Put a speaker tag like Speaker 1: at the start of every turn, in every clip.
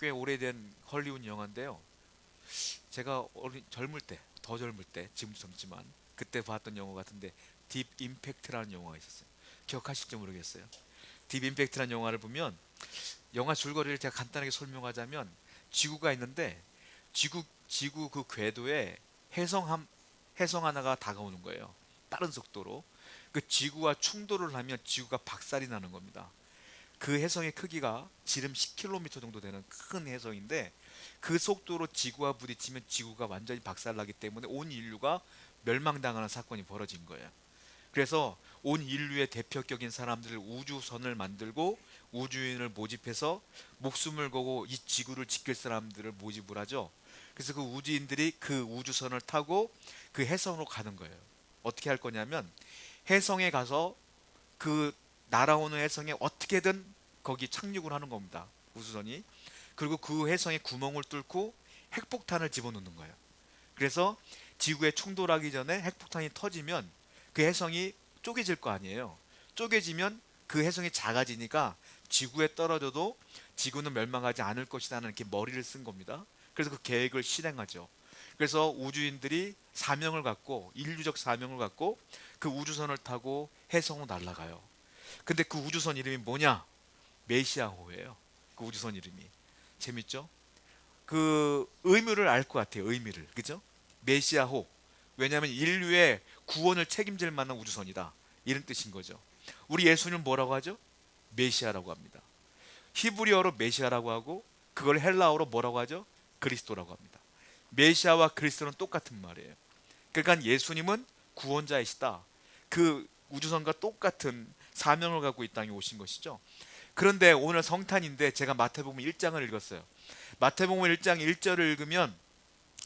Speaker 1: 꽤 오래된 헐리우드 영화인데요. 제가 젊을 때, 더 젊을 때, 지금도 젊지만 그때 봤던 영화 같은데 딥 임팩트라는 영화가 있었어요. 기억하실지 모르겠어요. 딥 임팩트라는 영화를 보면 영화 줄거리를 제가 간단하게 설명하자면 지구가 있는데 지구 그 궤도에 해성 하나가 다가오는 거예요. 빠른 속도로. 그 지구와 충돌을 하면 지구가 박살이 나는 겁니다. 그 해성의 크기가 지름 10km 정도 되는 큰 해성인데 그 속도로 지구와 부딪히면 지구가 완전히 박살나기 때문에 온 인류가 멸망당하는 사건이 벌어진 거예요. 그래서 온 인류의 대표격인 사람들을 우주선을 만들고 우주인을 모집해서 목숨을 걸고 이 지구를 지킬 사람들을 모집을 하죠. 그래서 그 우주인들이 그 우주선을 타고 그 해성으로 가는 거예요. 어떻게 할 거냐면 해성에 가서 그 날아오는 해성에 어떻게든 거기 착륙을 하는 겁니다. 우주선이. 그리고 그 해성에 구멍을 뚫고 핵폭탄을 집어넣는 거예요. 그래서 지구에 충돌하기 전에 핵폭탄이 터지면 그 해성이 쪼개질 거 아니에요. 쪼개지면 그 해성이 작아지니까 지구에 떨어져도 지구는 멸망하지 않을 것이라는 이렇게 머리를 쓴 겁니다. 그래서 그 계획을 실행하죠. 그래서 우주인들이 사명을 갖고 인류적 사명을 갖고 그 우주선을 타고 해성으로 날아가요. 근데 그 우주선 이름이 뭐냐? 메시아호예요. 그 우주선 이름이. 재밌죠? 그 의미를 알 것 같아요. 의미를. 그죠? 메시아호. 왜냐하면 인류의 구원을 책임질 만한 우주선이다. 이런 뜻인 거죠. 우리 예수님은 뭐라고 하죠? 메시아라고 합니다. 히브리어로 메시아라고 하고 그걸 헬라어로 뭐라고 하죠? 그리스도라고 합니다. 메시아와 그리스도는 똑같은 말이에요. 그러니까 예수님은 구원자이시다. 그 우주선과 똑같은 사명을 갖고 이 땅에 오신 것이죠. 그런데 오늘 성탄인데 제가 마태복음 1장을 읽었어요. 마태복음 1장 1절을 읽으면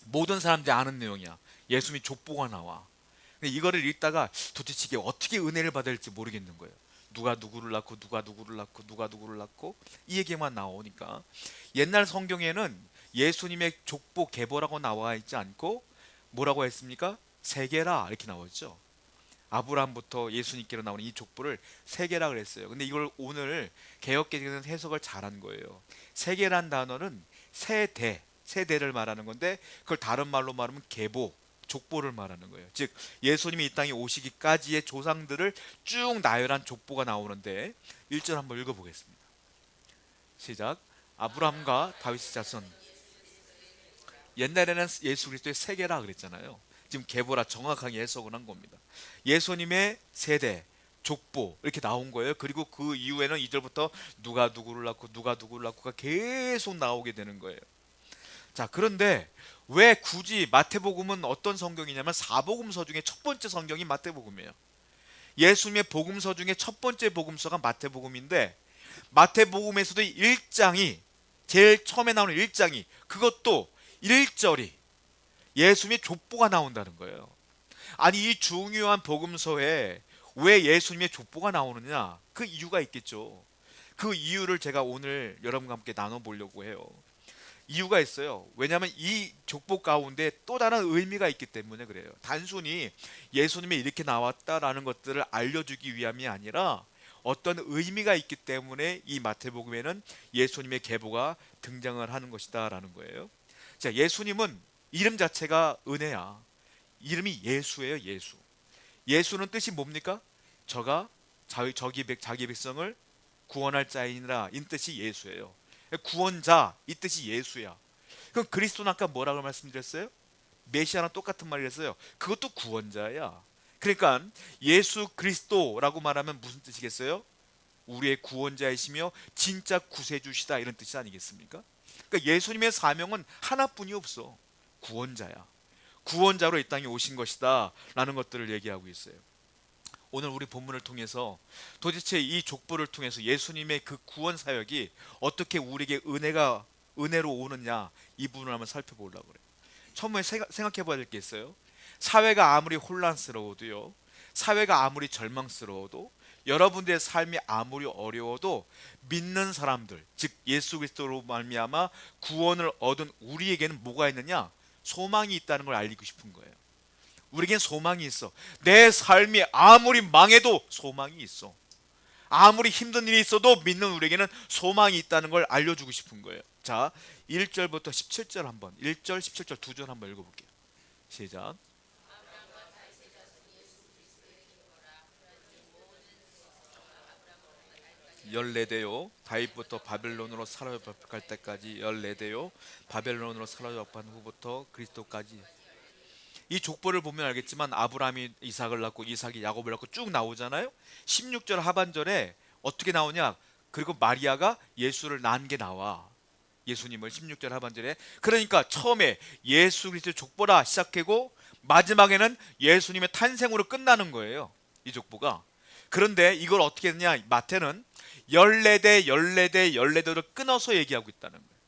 Speaker 1: 모든 사람들이 아는 내용이야. 예수님이 족보가 나와. 근데 이거를 읽다가 도대체 이게 어떻게 은혜를 받아야 할지 모르겠는 거예요. 누가 누구를 낳고 누가 누구를 낳고 누가 누구를 낳고 이 얘기만 나오니까 옛날 성경에는 예수님의 족보 계보라고 나와 있지 않고 뭐라고 했습니까? 세계라 이렇게 나왔죠. 아브라함부터 예수님께로 나오는 이 족보를 세계라 그랬어요. 근데 이걸 오늘 개역개정에서 해석을 잘한 거예요. 세계란 단어는 세대를 말하는 건데 그걸 다른 말로 말하면 계보, 족보를 말하는 거예요. 즉 예수님이 이 땅에 오시기까지의 조상들을 쭉 나열한 족보가 나오는데 1절 한번 읽어보겠습니다. 시작. 아브라함과 다윗의 자손. 옛날에는 예수 그리스도의 세계라 그랬잖아요. 지금 계보라 정확하게 해석을 한 겁니다. 예수님의 세대, 족보 이렇게 나온 거예요. 그리고 그 이후에는 2절부터 누가 누구를 낳고 누가 누구를 낳고가 계속 나오게 되는 거예요. 자, 그런데 왜 굳이 마태복음은 어떤 성경이냐면 사복음서 중에 첫 번째 성경이 마태복음이에요. 예수님의 복음서 중에 첫 번째 복음서가 마태복음인데 마태복음에서도 1장이 제일 처음에 나오는 1장이 그것도 1절이 예수님의 족보가 나온다는 거예요. 아니 이 중요한 복음서에 왜 예수님의 족보가 나오느냐? 그 이유가 있겠죠. 그 이유를 제가 오늘 여러분과 함께 나눠보려고 해요. 이유가 있어요. 왜냐하면 이 족보 가운데 또 다른 의미가 있기 때문에 그래요. 단순히 예수님이 이렇게 나왔다라는 것들을 알려주기 위함이 아니라 어떤 의미가 있기 때문에 이 마태복음에는 예수님의 계보가 등장을 하는 것이다라는 거예요. 자, 예수님은 이름 자체가 은혜야. 이름이 예수예요, 예수. 예수는 뜻이 뭡니까? 저가 자기 백성을 구원할 자이니라 이 뜻이 예수예요. 구원자 이 뜻이 예수야. 그럼 그리스도는 아까 뭐라고 말씀드렸어요? 메시아랑 똑같은 말을 했어요. 그것도 구원자야. 그러니까 예수 그리스도라고 말하면 무슨 뜻이겠어요? 우리의 구원자이시며 진짜 구세주시다 이런 뜻이 아니겠습니까? 그러니까 예수님의 사명은 하나뿐이 없어. 구원자야. 구원자로 이 땅에 오신 것이다 라는 것들을 얘기하고 있어요. 오늘 우리 본문을 통해서 도대체 이 족보를 통해서 예수님의 그 구원 사역이 어떻게 우리에게 은혜로 오느냐 이 부분을 한번 살펴보려고 그래요. 처음에 생각해 봐야 될 게 있어요. 사회가 아무리 혼란스러워도요. 사회가 아무리 절망스러워도 여러분들의 삶이 아무리 어려워도 믿는 사람들, 즉 예수 그리스도로 말미암아 구원을 얻은 우리에게는 뭐가 있느냐? 소망이 있다는 걸 알리고 싶은 거예요. 우리에겐 소망이 있어. 내 삶이 아무리 망해도 소망이 있어. 아무리 힘든 일이 있어도 믿는 우리에게는 소망이 있다는 걸 알려주고 싶은 거예요. 자, 1절부터 17절 한번, 1절 17절 두 절 한번 읽어볼게요. 시작. 14대요 다윗부터 바벨론으로 사로잡힐 때까지 14대요 바벨론으로 사로잡힌 후부터 그리스도까지. 이 족보를 보면 알겠지만 아브라함이 이삭을 낳고 이삭이 야곱을 낳고 쭉 나오잖아요. 16절 하반절에 어떻게 나오냐, 그리고 마리아가 예수를 낳은 게 나와. 예수님을 16절 하반절에. 그러니까 처음에 예수 그리스도의 족보라 시작하고 마지막에는 예수님의 탄생으로 끝나는 거예요, 이 족보가. 그런데 이걸 어떻게 했냐, 마태는 14대 14대 14대를 끊어서 얘기하고 있다는 거예요.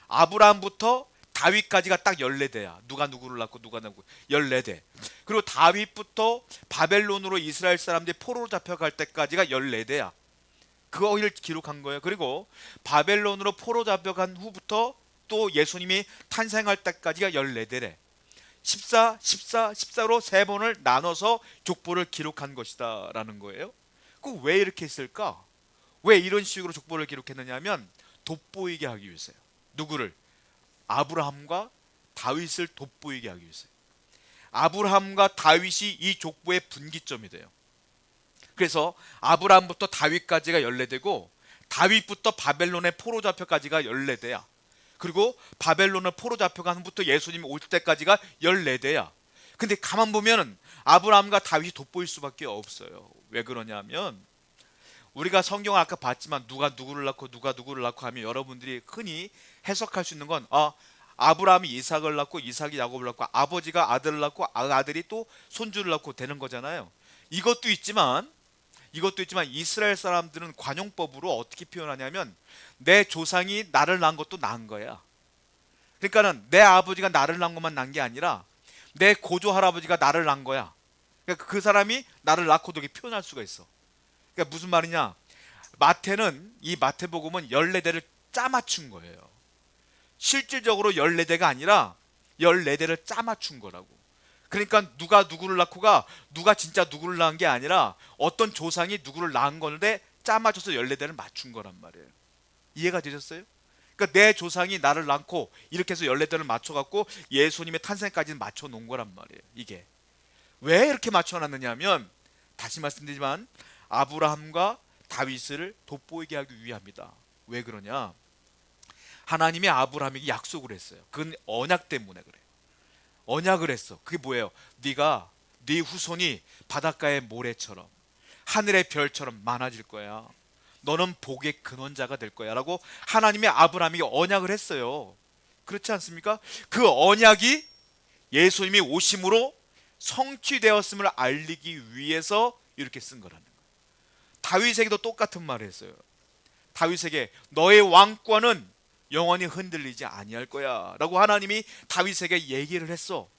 Speaker 1: 아브라함부터 다윗까지가 딱 14대야. 누가 누구를 낳고 누가 낳고 14대. 그리고 다윗부터 바벨론으로 이스라엘 사람들이 포로로 잡혀갈 때까지가 14대야. 그거를 기록한 거예요. 그리고 바벨론으로 포로 잡혀간 후부터 또 예수님이 탄생할 때까지가 14대래. 14, 14, 14로 세 번을 나눠서 족보를 기록한 것이다 라는 거예요. 그 왜 이렇게 했을까? 왜 이런 식으로 족보를 기록했느냐 하면 돋보이게 하기 위해서요. 누구를? 아브라함과 다윗을 돋보이게 하기 위해서요. 아브라함과 다윗이 이 족보의 분기점이 돼요. 그래서 아브라함부터 다윗까지가 14대고 다윗부터 바벨론의 포로 잡혀까지가 14대야. 그리고 바벨론을 포로 잡혀간 후부터 예수님이 올 때까지가 14대야. 근데 가만 보면은 아브라함과 다윗이 돋보일 수밖에 없어요. 왜 그러냐면 우리가 성경을 아까 봤지만 누가 누구를 낳고 누가 누구를 낳고 하면 여러분들이 흔히 해석할 수 있는 건 아브라함이 이삭을 낳고 이삭이 야곱을 낳고 아버지가 아들을 낳고 아들이 또 손주를 낳고 되는 거잖아요. 이것도 있지만 이스라엘 사람들은 관용법으로 어떻게 표현하냐면 내 조상이 나를 낳은 것도 낳은 거야. 그러니까는 내 아버지가 나를 낳은 것만 낳은 게 아니라 내 고조 할아버지가 나를 낳은 거야. 그러니까 그 사람이 나를 낳고도 이렇게 표현할 수가 있어. 그러니까 무슨 말이냐, 마태는 이 마태복음은 14대를 짜맞춘 거예요. 실질적으로 14대가 아니라 14대를 짜맞춘 거라고. 그러니까 누가 누구를 낳고가 누가 진짜 누구를 낳은 게 아니라 어떤 조상이 누구를 낳은 건데 짜맞춰서 14대를 맞춘 거란 말이에요. 이해가 되셨어요? 그러니까 내 조상이 나를 낳고 이렇게 해서 14대를 맞춰갖고 예수님의 탄생까지는 맞춰 놓은 거란 말이에요. 이게 왜 이렇게 맞춰놨느냐 하면 다시 말씀드리지만 아브라함과 다윗을 돋보이게 하기 위함이다. 왜 그러냐, 하나님이 아브라함에게 약속을 했어요. 그건 언약 때문에 그래. 언약을 했어. 그게 뭐예요? 네가 네 후손이 바닷가의 모래처럼 하늘의 별처럼 많아질 거야. 너는 복의 근원자가 될 거야 라고 하나님이 아브라함에게 언약을 했어요. 그렇지 않습니까? 그 언약이 예수님이 오심으로 성취되었음을 알리기 위해서 이렇게 쓴 거라는 거예요. 다윗에게도 똑같은 말을 했어요. 다윗에게 너의 왕권은 영원히 흔들리지 아니할 거야 라고 하나님이 다윗에게 얘기를 했어.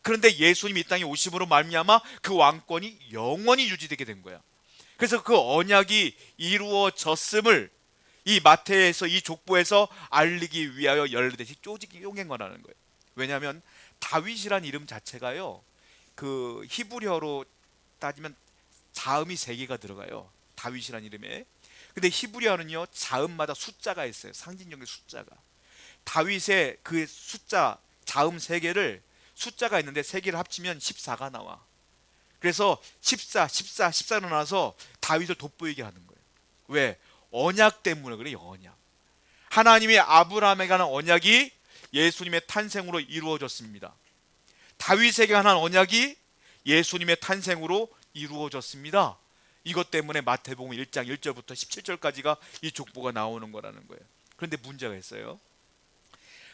Speaker 1: 그런데 예수님이 이 땅에 오심으로 말미암아 그 왕권이 영원히 유지되게 된 거야. 그래서 그 언약이 이루어졌음을 이 마태에서 이 족보에서 알리기 위하여 14대씩 쪼직이 용한 거라는 거예요. 왜냐하면 다윗이란 이름 자체가요, 그 히브리어로 따지면 자음이 3개가 들어가요. 다윗이란 이름에. 근데 히브리어는요 자음마다 숫자가 있어요. 상징적인 숫자가. 다윗의 그 숫자 자음 3개를 숫자가 있는데 3개를 합치면 14가 나와. 그래서 14, 14, 14로 나와서 다윗을 돋보이게 하는 거예요. 왜? 언약 때문에 그래요. 언약. 하나님이 아브라함에게 하는 언약이 예수님의 탄생으로 이루어졌습니다. 다윗에게 하는 언약이 예수님의 탄생으로 이루어졌습니다. 이것 때문에 마태복음 1장 1절부터 17절까지가 이 족보가 나오는 거라는 거예요. 그런데 문제가 있어요.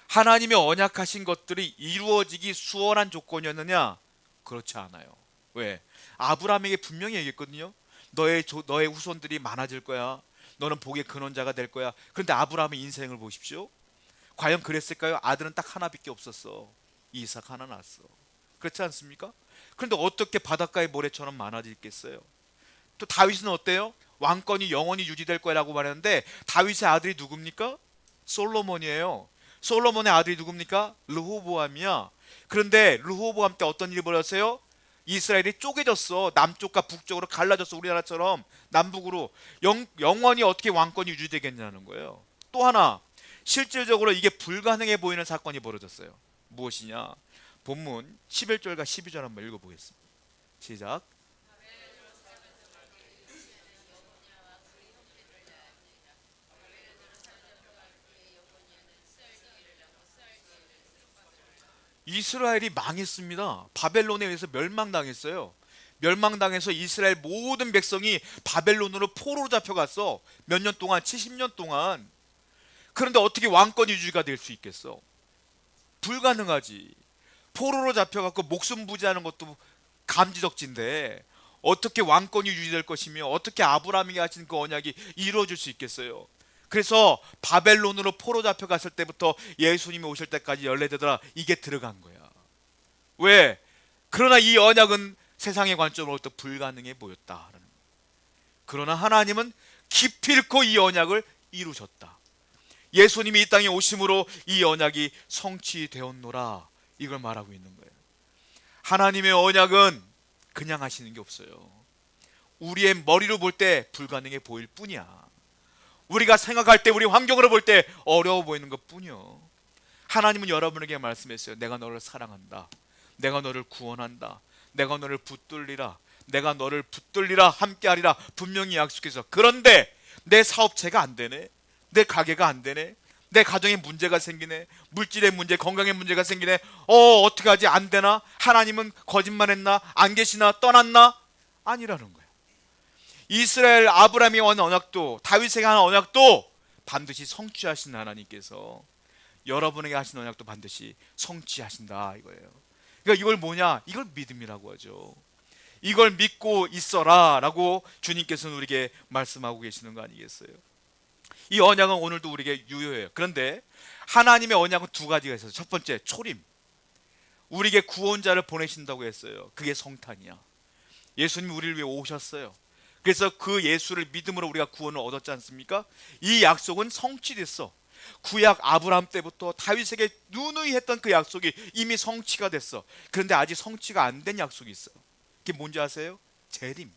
Speaker 1: 하나님의 언약하신 것들이 이루어지기 수월한 조건이었느냐? 그렇지 않아요. 왜? 아브라함에게 분명히 얘기했거든요. 너의 후손들이 많아질 거야. 너는 복의 근원자가 될 거야. 그런데 아브라함의 인생을 보십시오. 과연 그랬을까요? 아들은 딱 하나밖에 없었어. 이삭 하나 낳았어. 그렇지 않습니까? 그런데 어떻게 바닷가의 모래처럼 많아지겠어요? 또 다윗은 어때요? 왕권이 영원히 유지될 거라고 말했는데 다윗의 아들이 누굽니까? 솔로몬이에요. 솔로몬의 아들이 누굽니까? 르호보암이야. 그런데 르호보암 때 어떤 일이 벌어졌어요? 이스라엘이 쪼개졌어. 남쪽과 북쪽으로 갈라졌어. 우리나라처럼 남북으로. 영원히 어떻게 왕권이 유지되겠냐는 거예요. 또 하나, 실질적으로 이게 불가능해 보이는 사건이 벌어졌어요. 무엇이냐? 본문 11절과 12절 한번 읽어보겠습니다. 시작. 이스라엘이 망했습니다. 바벨론에 의해서 멸망당했어요. 멸망당해서 이스라엘 모든 백성이 바벨론으로 포로로 잡혀갔어. 몇 년 동안, 70년 동안. 그런데 어떻게 왕권 유지가 될 수 있겠어? 불가능하지. 포로로 잡혀갖고 목숨 부지하는 것도 감지덕지인데 어떻게 왕권이 유지될 것이며 어떻게 아브라함이 하신 그 언약이 이루어질 수 있겠어요? 그래서 바벨론으로 포로 잡혀갔을 때부터 예수님이 오실 때까지 열례되더라, 이게 들어간 거야. 왜? 그러나 이 언약은 세상의 관점으로부터 불가능해 보였다. 그러나 하나님은 기필코 이 언약을 이루셨다. 예수님이 이 땅에 오심으로 이 언약이 성취되었노라, 이걸 말하고 있는 거예요. 하나님의 언약은 그냥 하시는 게 없어요. 우리의 머리로 볼 때 불가능해 보일 뿐이야. 우리가 생각할 때, 우리 환경으로 볼 때 어려워 보이는 것 뿐이요. 하나님은 여러분에게 말씀했어요. 내가 너를 사랑한다. 내가 너를 구원한다. 내가 너를 붙들리라. 내가 너를 붙들리라, 함께하리라 분명히 약속해서. 그런데 내 사업체가 안 되네. 내 가게가 안 되네. 내 가정에 문제가 생기네. 물질의 문제, 건강의 문제가 생기네. 어떻게 하지? 안 되나? 하나님은 거짓말했나? 안 계시나? 떠났나? 아니라는 거예요. 이스라엘 아브라함이 한 언약도, 다윗에게 한 언약도 반드시 성취하신 하나님께서 여러분에게 하신 언약도 반드시 성취하신다, 이거예요. 그러니까 이걸 뭐냐? 이걸 믿음이라고 하죠. 이걸 믿고 있어라 라고 주님께서는 우리에게 말씀하고 계시는 거 아니겠어요? 이 언약은 오늘도 우리에게 유효해요. 그런데 하나님의 언약은 두 가지가 있어요. 첫 번째, 초림. 우리에게 구원자를 보내신다고 했어요. 그게 성탄이야. 예수님이 우리를 위해 오셨어요. 그래서 그 예수를 믿음으로 우리가 구원을 얻었지 않습니까? 이 약속은 성취됐어. 구약 아브라함 때부터 다윗에게 누누이 했던 그 약속이 이미 성취가 됐어. 그런데 아직 성취가 안 된 약속이 있어요. 그게 뭔지 아세요? 재림.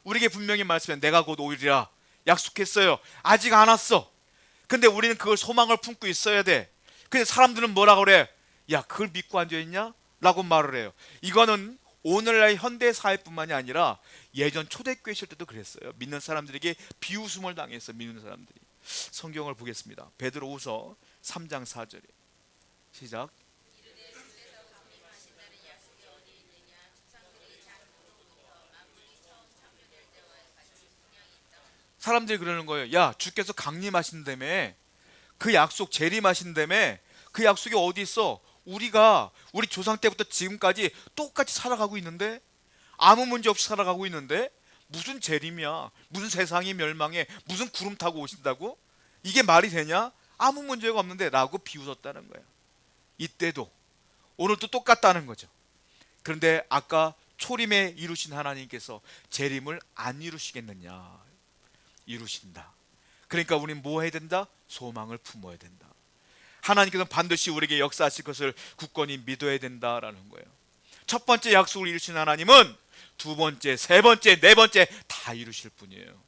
Speaker 1: 우리에게 분명히 말씀해, 내가 곧 오리라 약속했어요. 아직 안 왔어. 근데 우리는 그걸 소망을 품고 있어야 돼. 근데 사람들은 뭐라고 그래? 야, 그걸 믿고 앉아있냐? 라고 말을 해요. 이거는 오늘날 현대 사회뿐만이 아니라 예전 초대교회 있을 때도 그랬어요. 믿는 사람들에게 비웃음을 당했어요. 믿는 사람들이. 성경을 보겠습니다. 베드로후서 3장 4절에 시작. 사람들이 그러는 거예요. 야, 주께서 강림하신다며, 그 약속 재림하신다며, 그 약속이 어디 있어? 우리 조상 때부터 지금까지 똑같이 살아가고 있는데, 아무 문제 없이 살아가고 있는데 무슨 재림이야? 무슨 세상이 멸망해? 무슨 구름 타고 오신다고? 이게 말이 되냐? 아무 문제가 없는데 라고 비웃었다는 거예요. 이때도 오늘도 똑같다는 거죠. 그런데 아까 초림에 이루신 하나님께서 재림을 안 이루시겠느냐? 이루신다. 그러니까 우리는 뭐 해야 된다? 소망을 품어야 된다. 하나님께서는 반드시 우리에게 역사하실 것을 굳건히 믿어야 된다라는 거예요. 첫 번째 약속을 이루신 하나님은 두 번째, 세 번째, 네 번째 다 이루실 분이에요.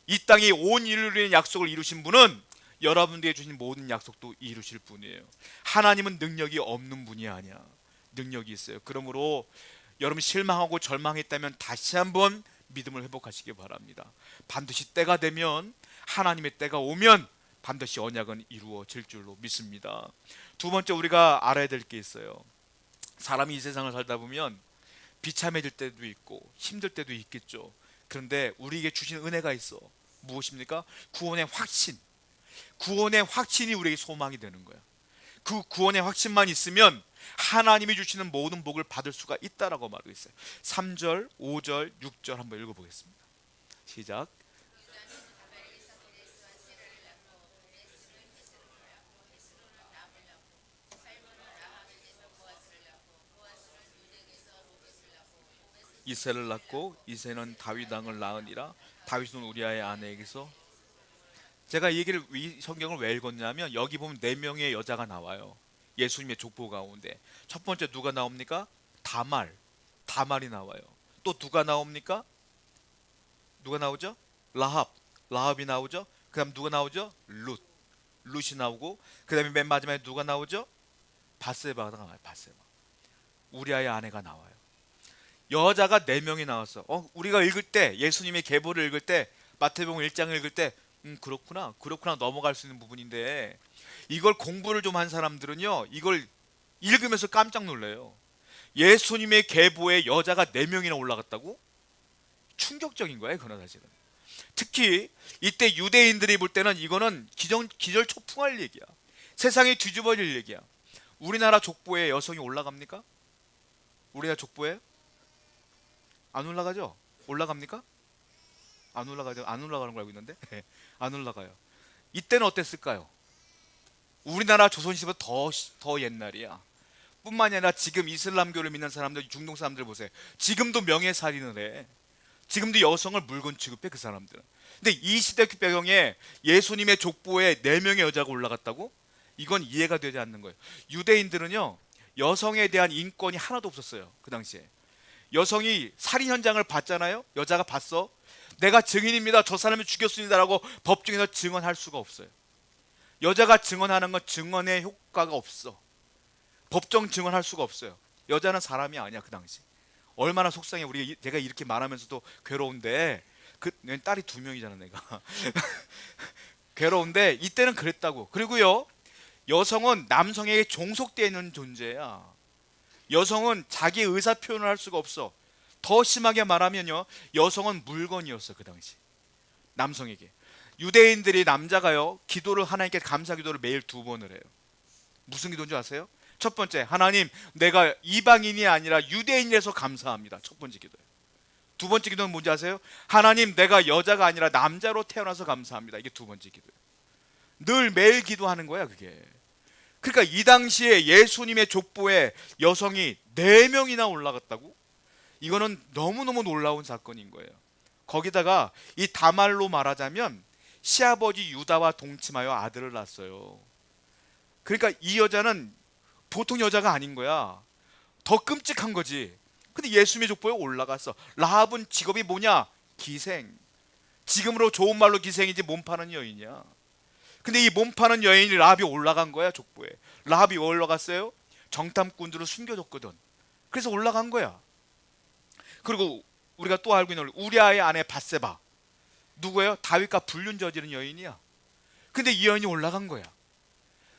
Speaker 1: 이 땅이 온 인류를 위한 약속을 이루신 분은 여러분들에게 주신 모든 약속도 이루실 분이에요. 하나님은 능력이 없는 분이 아니야. 능력이 있어요. 그러므로 여러분 실망하고 절망했다면 다시 한번 믿음을 회복하시기 바랍니다. 반드시 때가 되면, 하나님의 때가 오면 반드시 언약은 이루어질 줄로 믿습니다. 두 번째, 우리가 알아야 될 게 있어요. 사람이 이 세상을 살다 보면 비참해질 때도 있고 힘들 때도 있겠죠. 그런데 우리에게 주신 은혜가 있어. 무엇입니까? 구원의 확신. 구원의 확신이 우리에게 소망이 되는 거야. 그 구원의 확신만 있으면 하나님이 주시는 모든 복을 받을 수가 있다라고 말하고 있어요. 3절, 5절, 6절 한번 읽어보겠습니다. 시작. 이새를 낳고 이새는 다윗 왕을 낳으니라. 다윗은 우리아의 아내에게서. 제가 이 얘기를, 이 성경을 왜 읽었냐면 여기 보면 4명의 여자가 나와요. 예수님의 족보 가운데 첫 번째 누가 나옵니까? 다말. 다말이 나와요. 또 누가 나옵니까? 누가 나오죠? 라합이 나오죠. 그 다음 누가 나오죠? 룻이 나오고, 그 다음에 맨 마지막에 누가 나오죠? 바세바가 나와요. 바세바, 우리아의 아내가 나와요. 여자가 4명이 나왔어. 우리가 읽을 때, 예수님의 계보를 읽을 때, 마태복음 1장을 읽을 때, 그렇구나 넘어갈 수 있는 부분인데, 이걸 공부를 좀 한 사람들은요, 이걸 읽으면서 깜짝 놀래요. 예수님의 계보에 여자가 4명이나 올라갔다고? 충격적인 거예요, 그건 사실은. 특히 이때 유대인들이 볼 때는 이거는 기절초풍할 얘기야. 세상이 뒤집어질 얘기야. 우리나라 족보에 여성이 올라갑니까? 우리나라 족보에 안 올라가죠? 올라갑니까? 안 올라가죠? 안 올라가는 걸 알고 있는데 안 올라가요. 이때는 어땠을까요? 우리나라 조선시대보다 더 옛날이야. 뿐만이 아니라 지금 이슬람교를 믿는 사람들, 중동 사람들 보세요. 지금도 명예살인을 해. 지금도 여성을 물건 취급해, 그 사람들은. 근데 이 시대 배경에 예수님의 족보에 4명의 여자가 올라갔다고? 이건 이해가 되지 않는 거예요. 유대인들은요, 여성에 대한 인권이 하나도 없었어요, 그 당시에. 여성이 살인 현장을 봤잖아요. 여자가 봤어. 내가 증인입니다, 저 사람이 죽였습니다라고 법정에서 증언할 수가 없어요. 여자가 증언하는 건 증언의 효과가 없어. 법정 증언할 수가 없어요. 여자는 사람이 아니야, 그 당시. 얼마나 속상해. 제가 이렇게 말하면서도 괴로운데, 딸이 2명이잖아 내가. 괴로운데 이때는 그랬다고. 그리고요, 여성은 남성에게 종속되어 있는 존재야. 여성은 자기 의사 표현을 할 수가 없어. 더 심하게 말하면요, 여성은 물건이었어, 그 당시 남성에게. 유대인들이 남자가요, 기도를, 하나님께 감사 기도를 매일 2번을 해요. 무슨 기도인 줄 아세요? 첫 번째, 하나님, 내가 이방인이 아니라 유대인이라서 감사합니다. 첫 번째 기도예요. 두 번째 기도는 뭔지 아세요? 하나님, 내가 여자가 아니라 남자로 태어나서 감사합니다. 이게 2번째 기도예요. 늘 매일 기도하는 거야, 그게. 그러니까 이 당시에 예수님의 족보에 여성이 4명이나 올라갔다고? 이거는 너무너무 놀라운 사건인 거예요. 거기다가 이 다말로 말하자면 시아버지 유다와 동침하여 아들을 낳았어요. 그러니까 이 여자는 보통 여자가 아닌 거야. 더 끔찍한 거지. 근데 예수님의 족보에 올라갔어. 라합은 직업이 뭐냐? 기생. 지금으로 좋은 말로 기생이지 몸 파는 여인이야. 근데 이 몸 파는 여인이 라합이 올라간 거야, 족보에. 라합이 왜 올라갔어요? 정탐꾼들을 숨겨줬거든. 그래서 올라간 거야. 그리고 우리가 또 알고 있는 우리아의 아내 바세바, 누구예요? 다윗과 불륜 저지른 여인이야. 근데 이 여인이 올라간 거야.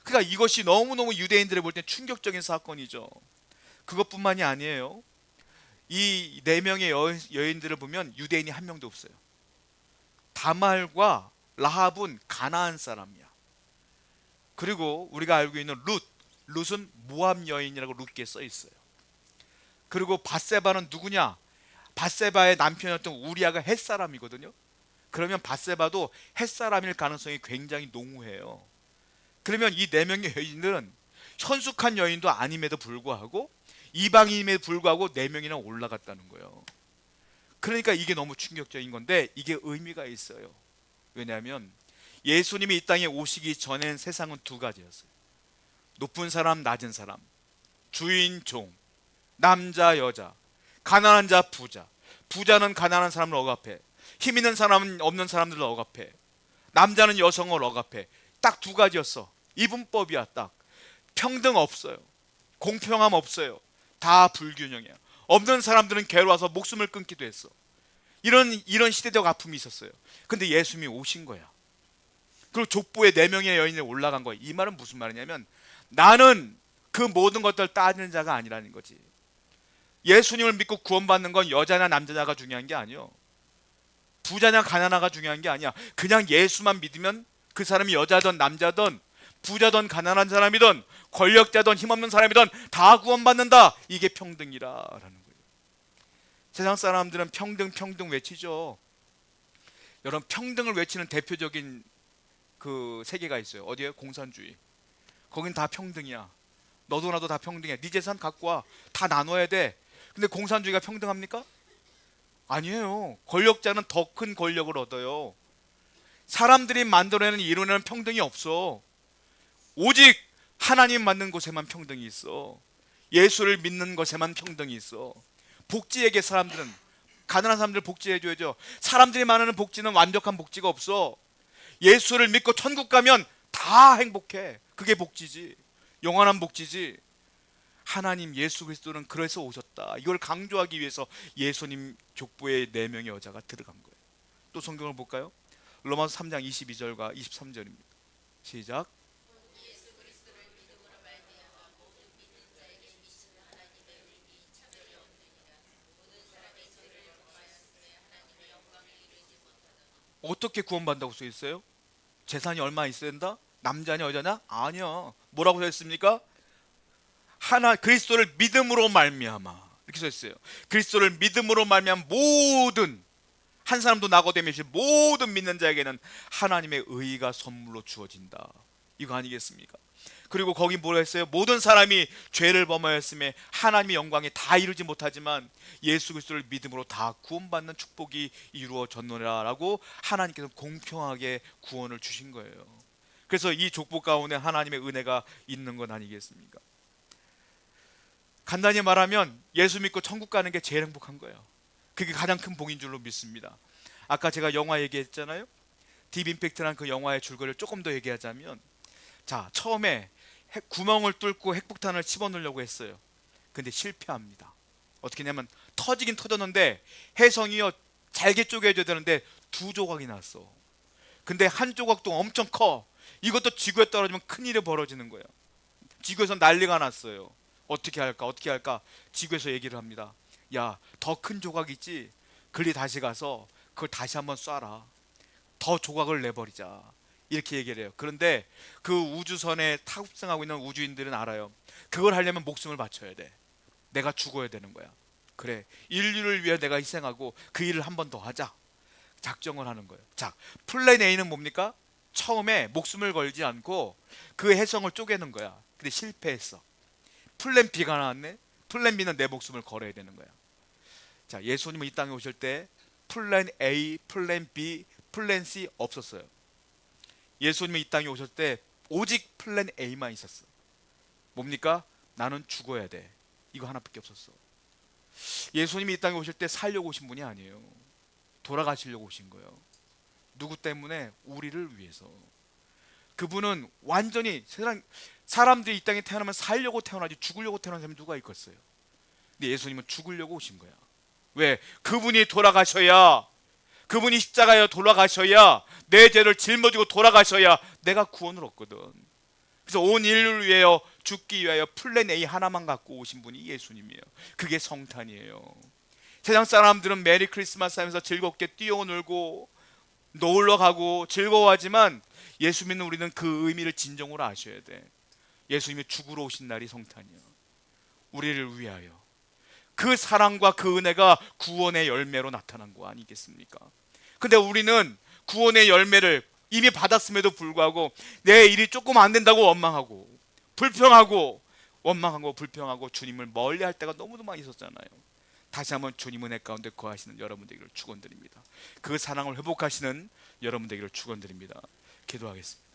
Speaker 1: 그러니까 이것이 너무너무 유대인들이 볼 때 충격적인 사건이죠. 그것뿐만이 아니에요. 이 4명의 여인들을 보면 유대인이 한 명도 없어요. 다말과 라합은 가나안 사람이야. 그리고 우리가 알고 있는 룻은 모압 여인이라고 룻기에 써 있어요. 그리고 바세바는 누구냐? 바세바의 남편이었던 우리아가 헷사람이거든요. 그러면 바세바도 헷사람일 가능성이 굉장히 농후해요. 그러면 이 4명의 여인들은 현숙한 여인도 아님에도 불구하고, 이방인임에도 불구하고 4명이나 올라갔다는 거예요. 그러니까 이게 너무 충격적인 건데, 이게 의미가 있어요. 왜냐하면 예수님이 이 땅에 오시기 전엔 세상은 2가지였어요. 높은 사람, 낮은 사람, 주인, 종, 남자, 여자, 가난한 자, 부자. 부자는 가난한 사람을 억압해, 힘 있는 사람은 없는 사람들을 억압해, 남자는 여성을 억압해. 딱 2가지였어. 이분법이야. 딱 평등 없어요. 공평함 없어요. 다 불균형이야. 없는 사람들은 괴로워서 목숨을 끊기도 했어. 이런 시대적 아픔이 있었어요. 근데 예수님이 오신 거야. 그리고 족보에 4명의 여인이 올라간 거야. 이 말은 무슨 말이냐면, 나는 그 모든 것들을 따지는 자가 아니라는 거지. 예수님을 믿고 구원받는 건 여자나 남자가 중요한 게 아니요, 부자냐 가난하가 중요한 게 아니야. 그냥 예수만 믿으면 그 사람이 여자든 남자든 부자든 가난한 사람이든 권력자든 힘없는 사람이든 다 구원받는다. 이게 평등이라는 거예요. 세상 사람들은 평등 외치죠. 여러분, 평등을 외치는 대표적인 그 세계가 있어요. 어디에? 공산주의. 거긴 다 평등이야. 너도 나도 다 평등해. 네 재산 갖고 와. 다 나눠야 돼. 근데 공산주의가 평등합니까? 아니에요. 권력자는 더 큰 권력을 얻어요. 사람들이 만들어내는 이론에는 평등이 없어. 오직 하나님 만든 곳에만 평등이 있어. 예수를 믿는 것에만 평등이 있어. 복지에게 사람들은, 가난한 사람들 복지해줘야죠. 사람들이 말하는 복지는 완벽한 복지가 없어. 예수를 믿고 천국 가면 다 행복해. 그게 복지지. 영원한 복지지. 하나님 예수 그리스도는 그래서 오셨다. 이걸 강조하기 위해서 예수님 족보에 4명의 여자가 들어간 거예요. 또 성경을 볼까요? 로마서 3장 22절과 23절입니다. 시작. 어떻게 구원받는다고 써 있어요? 재산이 얼마 있어야 된다? 남자냐 여자냐? 아니야. 뭐라고 써 있습니까? 하나 그리스도를 믿음으로 말미암아, 이렇게 써 있어요. 그리스도를 믿음으로 말미암아 모든, 한 사람도 낙오됨이 없이 모든 믿는 자에게는 하나님의 의가 선물로 주어진다. 이거 아니겠습니까? 그리고 거기 뭐라 했어요? 모든 사람이 죄를 범하였음에 하나님의 영광에 다 이루지 못하지만 예수 그리스도를 믿음으로 다 구원받는 축복이 이루어졌노라 라고 하나님께서 공평하게 구원을 주신 거예요. 그래서 이 족보 가운데 하나님의 은혜가 있는 건 아니겠습니까? 간단히 말하면 예수 믿고 천국 가는 게 제일 행복한 거예요. 그게 가장 큰 복인 줄로 믿습니다. 아까 제가 영화 얘기했잖아요. 딥 임팩트라는 그 영화의 줄거리를 조금 더 얘기하자면, 자, 처음에 구멍을 뚫고 핵폭탄을 집어넣으려고 했어요. 근데 실패합니다. 어떻게 냐면 터지긴 터졌는데 혜성이요 잘게 쪼개져야 되는데 2조각이 났어. 근데 한 조각도 엄청 커. 이것도 지구에 떨어지면 큰일이 벌어지는 거예요. 지구에서 난리가 났어요. 어떻게 할까? 지구에서 얘기를 합니다. 야, 더 큰 조각 있지? 글리 다시 가서 그걸 다시 한번 쏴라. 더 조각을 내버리자. 이렇게 얘기를 해요. 그런데 그 우주선에 탑승하고 있는 우주인들은 알아요. 그걸 하려면 목숨을 바쳐야 돼. 내가 죽어야 되는 거야. 그래, 인류를 위해 내가 희생하고 그 일을 한 번 더 하자. 작정을 하는 거예요. 자, 플랜 A는 뭡니까? 처음에 목숨을 걸지 않고 그 혜성을 쪼개는 거야. 근데 실패했어. 플랜 B가 나왔네. 플랜 B는 내 목숨을 걸어야 되는 거야. 자, 예수님은 이 땅에 오실 때 플랜 A, 플랜 B, 플랜 C 없었어요. 예수님이 이 땅에 오실 때 오직 플랜 A만 있었어. 뭡니까? 나는 죽어야 돼. 이거 하나밖에 없었어. 예수님이 이 땅에 오실 때 살려고 오신 분이 아니에요. 돌아가시려고 오신 거예요. 누구 때문에? 우리를 위해서. 그분은 완전히 세상 사람들이 이 땅에 태어나면 살려고 태어나지 죽으려고 태어난 사람이 누가 있겠어요? 근데 예수님은 죽으려고 오신 거야. 왜? 그분이 돌아가셔야, 그분이 십자가에 돌아가셔야, 내 죄를 짊어지고 돌아가셔야 내가 구원을 얻거든. 그래서 온 인류를 위하여 죽기 위하여 플랜 A 하나만 갖고 오신 분이 예수님이에요. 그게 성탄이에요. 세상 사람들은 메리 크리스마스 하면서 즐겁게 뛰어놀고 놀러 가고 즐거워하지만 예수 믿는 우리는 그 의미를 진정으로 아셔야 돼. 예수님이 죽으러 오신 날이 성탄이야. 우리를 위하여. 그 사랑과 그 은혜가 구원의 열매로 나타난 거 아니겠습니까? 근데 우리는 구원의 열매를 이미 받았음에도 불구하고 내 일이 조금 안 된다고 원망하고 불평하고, 원망하고 불평하고 주님을 멀리할 때가 너무도 많이 있었잖아요. 다시 한번 주님 은혜 가운데 거하시는 여러분 되기를 축원드립니다. 그 사랑을 회복하시는 여러분 되기를 축원드립니다. 기도하겠습니다.